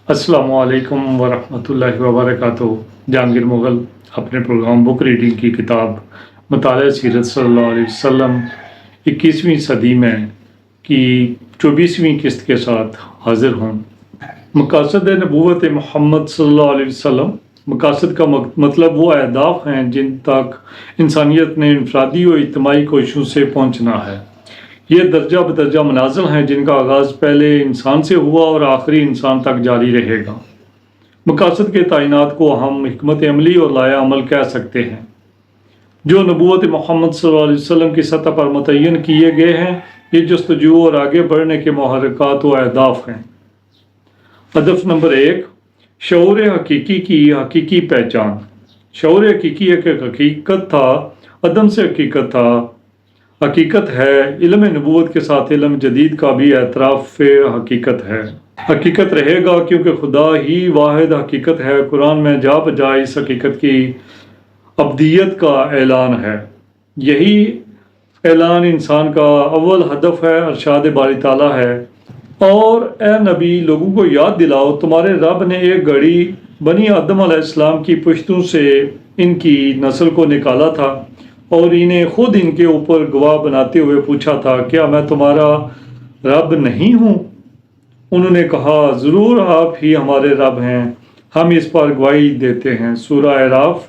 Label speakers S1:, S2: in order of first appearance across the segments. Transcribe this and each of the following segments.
S1: अस्सलाम वालेकुम वरहमतुल्लाहि वबरकातुहू। जहांगीर मुग़ल अपने प्रोग्राम बुक रीडिंग की किताब मुतालिआ सीरत सल्लल्लाहु अलैहि वसल्लम 21वीं सदी में की 24वीं किस्त के साथ हाजिर हूँ। मकासद नबूवत मोहम्मद सल्लल्लाहु अलैहि वसल्लम, मकासद का मतलब वो अहदाफ हैं जिन तक इंसानियत ने इनफरादी और इज्तिमाई कोशिशों से पहुँचना है। ये दर्जा बदर्जा मनाज़िल हैं जिनका आगाज़ पहले इंसान से हुआ और आखिरी इंसान तक जारी रहेगा। मकासद के तैनात को हम हिकमत अमली और लाया अमल कह सकते हैं, जो नबूवत मोहम्मद सल्लल्लाहु अलैहि वसल्लम की सतह पर मुतय्यन किए गए हैं। ये जस्तजू और आगे बढ़ने के मुहर्रिकात व अहदाफ हैं। हदफ नंबर 1, शऊर हकीकी की हकीकी पहचान। शऊर हकीकी एक हकीकत था, अदम से हकीकत था, हकीकत है। इल्म नबूवत के साथ इल्म जदीद का भी एतराफ़ हकीकत है। हकीकत रहेगा क्योंकि खुदा ही वाहिद हकीकत है। कुरान में जा बजा इस हकीकत की अब्दियत का ऐलान है। यही ऐलान इंसान का अव्वल हदफ है, अरशाद बारी ताला है। और ए नबी, लोगों को याद दिलाओ, तुम्हारे रब ने एक घड़ी बनी आदम अलैहिस्सलाम की पुश्तों से इनकी नस्ल को निकाला था और इन्हें खुद इनके ऊपर गवाह बनाते हुए पूछा था, क्या मैं तुम्हारा रब नहीं हूँ? उन्होंने कहा, ज़रूर आप ही हमारे रब हैं, हम इस पर गवाही देते हैं। सूरह अराफ।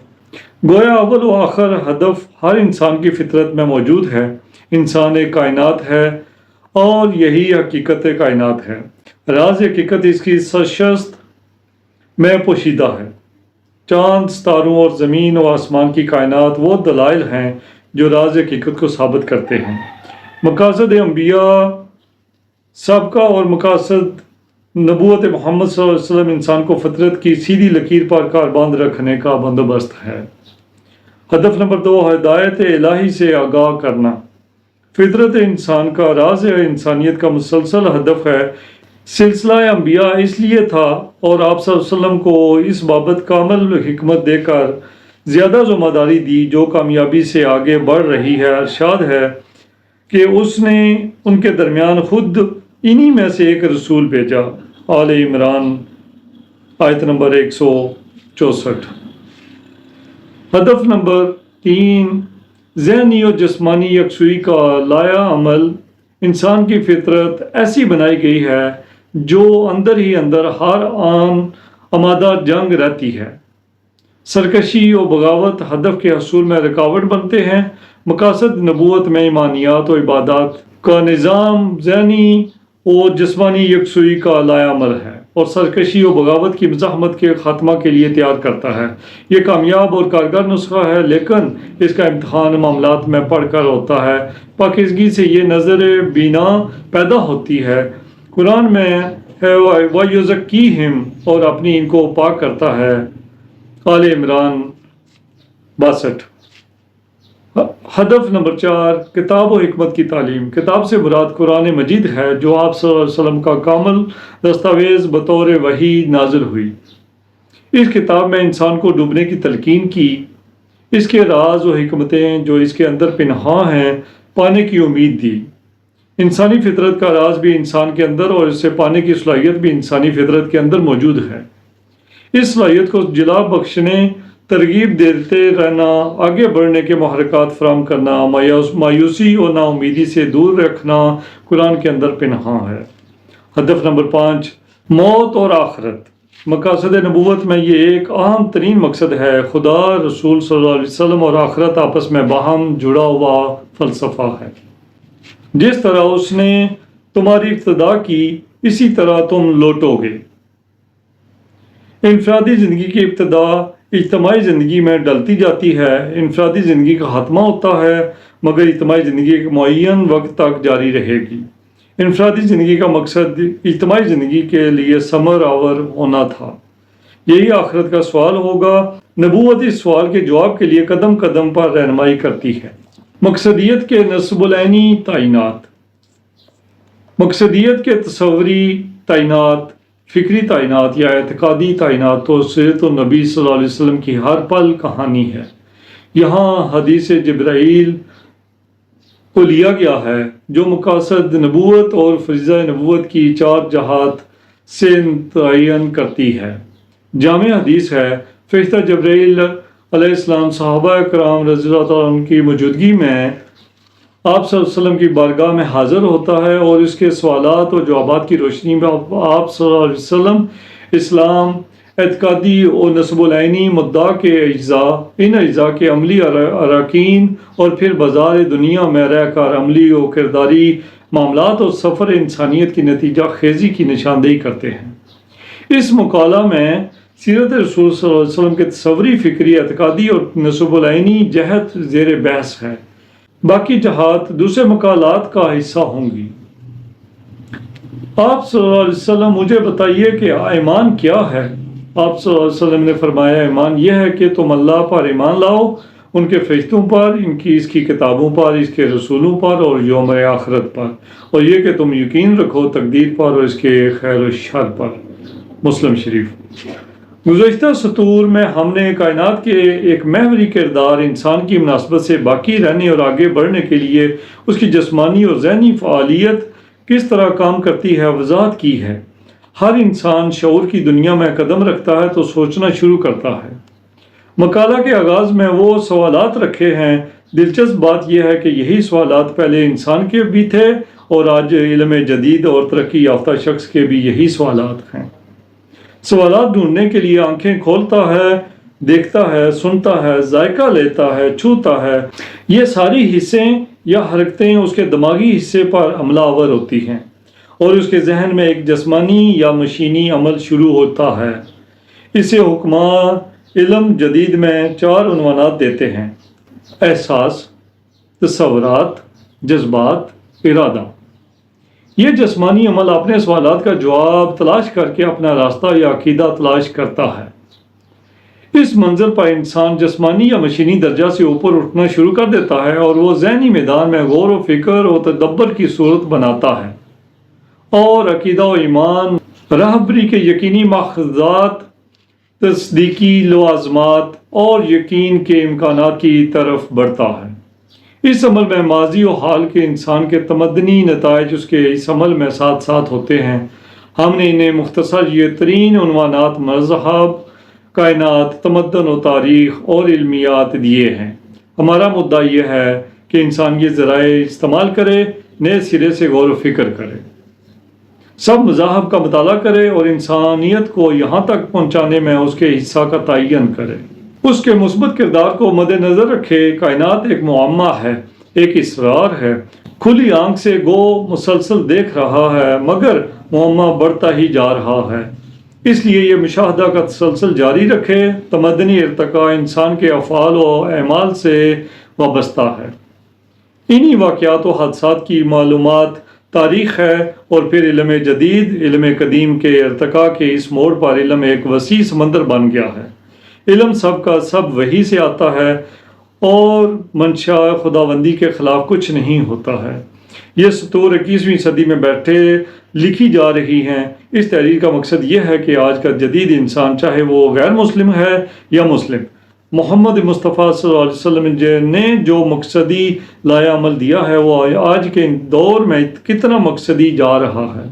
S1: गोया अव्वल व आखिर हदफ हर इंसान की फितरत में मौजूद है। इंसान एक कायनात है और यही हकीकत कायनात है। राज हकीकत इसकी सरशस्त में पोशीदा है। चांद, सितारों और ज़मीन और आसमान की कायनात वो दलाइल हैं जो राज हकीकत को साबित करते हैं। मकासद अम्बिया सबका और मकासद नबूवत मोहम्मद सल्लल्लाहु अलैहि वसल्लम इंसान को फितरत की सीधी लकीर पर कारबंद रखने का बंदोबस्त है। हदफ नंबर 2, हिदायत इलाही से आगाह करना। फितरत इंसान का राज इंसानियत का मुसलसल हदफ है। सिलसिला अम्बिया इसलिए था और आप सल्लल्लाहु अलैहि वसल्लम को इस बाबत कामल हिकमत देकर ज़्यादा ज़िम्मेदारी दी जो कामयाबी से आगे बढ़ रही है। अरशाद है कि उसने उनके दरमियान खुद इन्हीं में से एक रसूल भेजा। आले इमरान आयत नंबर 164। हदफ नंबर 3, ज़हनी और जिस्मानी यकसुई का लाया अमल। इंसान की फितरत ऐसी बनाई गई है जो अंदर ही अंदर हर आन आमादा जंग रहती है। सरकशी और बगावत हदफ के हसूल में रुकावट बनते हैं। मकासद नबूवत में ईमानियात और इबादत का निज़ाम ज़हनी और जिस्मानी यकसुई का लाया अमल है और सरकशी और बगावत की मज़ाहमत के ख़ात्मा के लिए तैयार करता है। ये कामयाब और कारगर नुस्खा है, लेकिन इसका इम्तहान मामलात में पढ़कर होता है। पाकीज़गी से ये नज़र बीना पैदा होती है। कुरान में है वयुज़क्कीहिम और अपनी इनको पाक करता है। आले इमरान 62। हदफ नंबर 4, किताब और हिकमत की तालीम। किताब से मुराद कुरान मजीद है जो आप सल्लल्लाहु अलैहि वसल्लम का कामल दस्तावेज़ बतौर वही नाजिल हुई। इस किताब में इंसान को डूबने की तलकीन की, इसके राज और हिकमतें जो इसके अंदर पिनहा हैं पाने की उम्मीद दी। इंसानी फितरत का राज भी इंसान के अंदर और इससे पाने की सलाहियत भी इंसानी फितरत के अंदर मौजूद है। इस सलाहियत को जिला बख्शने, तरगीब देते रहना, आगे बढ़ने के मुहर्रिकात फराहम करना, मायूसी और नाउमीदी से दूर रखना कुरान के अंदर पिनहा है। हदफ नंबर 5, मौत और आखिरत। मकासद नबूवत में ये एक अहम तरीन मकसद है। खुदा, रसूल सल्लल्लाहु अलैहि वसल्लम और आखिरत आपस में बाहम जुड़ा हुआ फ़लसफ़ा है। जिस तरह उसने तुम्हारी इब्तिदा की, इसी तरह तुम लौटोगे। इनफरादी ज़िंदगी की इब्तिदा इज्तिमाई ज़िंदगी में डलती जाती है। इनफरादी ज़िंदगी का ख़त्मा होता है, मगर इज्तिमाई ज़िंदगी एक मुअय्यन वक्त तक जारी रहेगी। इनफरादी ज़िंदगी का मकसद इज्तिमाई ज़िंदगी के लिए समर आवर होना था। यही आखिरत का सवाल होगा। नबूवत इस सवाल के जवाब के लिए कदम कदम पर रहनुमाई करती है। मकसदियत के नस्बुलैनी तैनात। मकसदियत के तसव्वुरी तैनात, फ़िक्री तैनात या एतकादी तैनात तो सीरत नबी सल्लल्लाहु अलैहि वसल्लम की हर पल कहानी है। यहाँ हदीस जिब्राइल को लिया गया है जो मकासद नबूवत और फरीज़ा नबूवत की 4 जहात سے تعین کرتی ہے۔ جامع حدیث ہے، فرشتہ جبرائیل علیہ السلام صحابہ کرام رضی اللہ تعالیٰ عنہ کی موجودگی میں آپ صلی اللہ علیہ وسلم کی بارگاہ میں حاضر ہوتا ہے اور اس کے سوالات و جوابات کی روشنی میں آپ صلی اللہ علیہ وسلم اسلام، اعتقادی و نسب العینی مدعا کے اجزاء، ان اجزاء کے عملی اراکین اور پھر بازار دنیا میں رہ کر عملی و کرداری معاملات اور سفر انسانیت کی نتیجہ خیزی کی نشاندہی کرتے ہیں۔ اس مقالہ میں سیرت رسول صلی اللہ علیہ وسلم کے تصوری، فکری، اعتقادی اور نسب العینی جہت زیر بحث ہے۔ باقی جہات دوسرے مقالات کا حصہ ہوں گی۔ آپ صلی اللہ علیہ وسلم مجھے بتائیے کہ ایمان کیا ہے؟ آپ صلی اللہ علیہ وسلم نے فرمایا، ایمان یہ ہے کہ تم اللہ پر ایمان لاؤ، ان کے فرشتوں پر، اس کی کتابوں پر، اس کے رسولوں پر اور یوم آخرت پر، اور یہ کہ تم یقین رکھو تقدیر پر اور اس کے خیر و شر پر۔ مسلم شریف۔ گزشتہ سطور میں ہم نے کائنات کے ایک محوری کردار انسان کی مناسبت سے باقی رہنے اور آگے بڑھنے کے لیے اس کی جسمانی اور ذہنی فعالیت کس طرح کام کرتی ہے وضاحت کی ہے۔ ہر انسان شعور کی دنیا میں قدم رکھتا ہے تو سوچنا شروع کرتا ہے۔ مقالہ کے آغاز میں وہ سوالات رکھے ہیں۔ دلچسپ بات یہ ہے کہ یہی سوالات پہلے انسان کے بھی تھے اور آج علم جدید اور ترقی یافتہ شخص کے بھی یہی سوالات ہیں۔ سوالات ڈھونڈنے کے لیے آنکھیں کھولتا ہے، دیکھتا ہے، سنتا ہے، ذائقہ لیتا ہے، چھوتا ہے۔ یہ ساری حصیں یا حرکتیں اس کے دماغی حصے پر عملہ آور ہوتی ہیں اور اس کے ذہن میں ایک جسمانی یا مشینی عمل شروع ہوتا ہے۔ اسے حکماں علم جدید میں 4 عنوانات دیتے ہیں: احساس، تصورات، جذبات، ارادہ۔ یہ جسمانی عمل اپنے سوالات کا جواب تلاش کر کے اپنا راستہ یا عقیدہ تلاش کرتا ہے۔ اس منظر پر انسان جسمانی یا مشینی درجہ سے اوپر اٹھنا شروع کر دیتا ہے اور وہ ذہنی میدان میں غور و فکر و تدبر کی صورت بناتا ہے اور عقیدہ و ایمان، رہبری کے یقینی ماخذات، تصدیقی لوازمات اور یقین کے امکانات کی طرف بڑھتا ہے۔ اس عمل میں ماضی و حال کے انسان کے تمدنی نتائج اس کے اس عمل میں ساتھ ساتھ ہوتے ہیں۔ ہم نے انہیں مختصر یہ ترین عنوانات مذہب، کائنات، تمدن و تاریخ اور علمیات دیے ہیں۔ ہمارا مدعا یہ ہے کہ انسان یہ ذرائع استعمال کرے، نئے سرے سے غور و فکر کرے، سب مذاہب کا مطالعہ کرے اور انسانیت کو یہاں تک پہنچانے میں اس کے حصہ کا تعین کرے، اس کے مثبت کردار کو مد نظر رکھے۔ کائنات ایک معمہ ہے، ایک اسرار ہے، کھلی آنکھ سے گو مسلسل دیکھ رہا ہے مگر معمہ بڑھتا ہی جا رہا ہے۔ اس لیے یہ مشاہدہ کا تسلسل جاری رکھے۔ تمدنی ارتقاء انسان کے افعال و اعمال سے وابستہ ہے۔ انہی واقعات و حادثات کی معلومات تاریخ ہے اور پھر علم جدید، علم قدیم کے ارتقاء کے اس موڑ پر علم ایک وسیع سمندر بن گیا ہے۔ علم سب کا سب وہی سے آتا ہے اور منشا خداوندی کے خلاف کچھ نہیں ہوتا ہے۔ یہ سطور 21ویں صدی میں بیٹھے لکھی جا رہی ہیں۔ اس تحریر کا مقصد یہ ہے کہ آج کا جدید انسان، چاہے وہ غیر مسلم ہے یا مسلم، محمد مصطفیٰ صلی اللہ علیہ وسلم نے جو مقصدی لایا عمل دیا ہے وہ آج کے دور میں کتنا مقصدی جا رہا ہے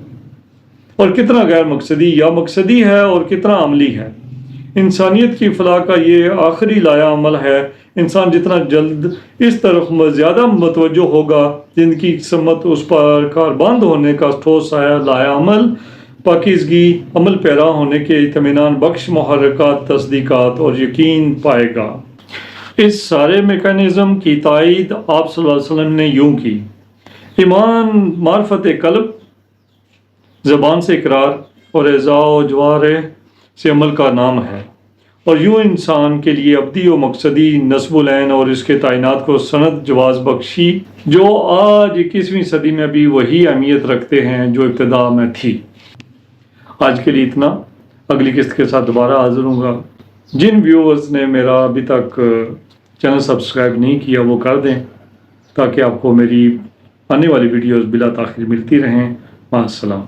S1: اور کتنا غیر مقصدی یا مقصدی ہے اور کتنا عملی ہے۔ انسانیت کی فلاح کا یہ آخری لایا عمل ہے۔ انسان جتنا جلد اس طرف زیادہ متوجہ ہوگا، زندگی کی سمت اس پر کاربند ہونے کا ٹھوس لایا عمل، پاکیزگی، عمل پیرا ہونے کے اطمینان بخش محرکات، تصدیقات اور یقین پائے گا۔ اس سارے میکانزم کی تائید آپ صلی اللہ علیہ وسلم نے یوں کی: ایمان معرفت قلب، زبان سے اقرار اور اعضاء و جوارح سے عمل کا نام ہے، اور یوں انسان کے لیے ابدی و مقصدی نصب العین اور اس کے تعینات کو سند جواز بخشی، جو آج 21ویں صدی میں بھی وہی اہمیت رکھتے ہیں جو ابتدا میں تھی۔ آج کے لیے اتنا، اگلی قسط کے ساتھ دوبارہ حاضر ہوں گا۔ جن ویورز نے میرا ابھی تک چینل سبسکرائب نہیں کیا وہ کر دیں تاکہ آپ کو میری آنے والی ویڈیوز بلا تاخیر ملتی رہیں۔ مع السلام۔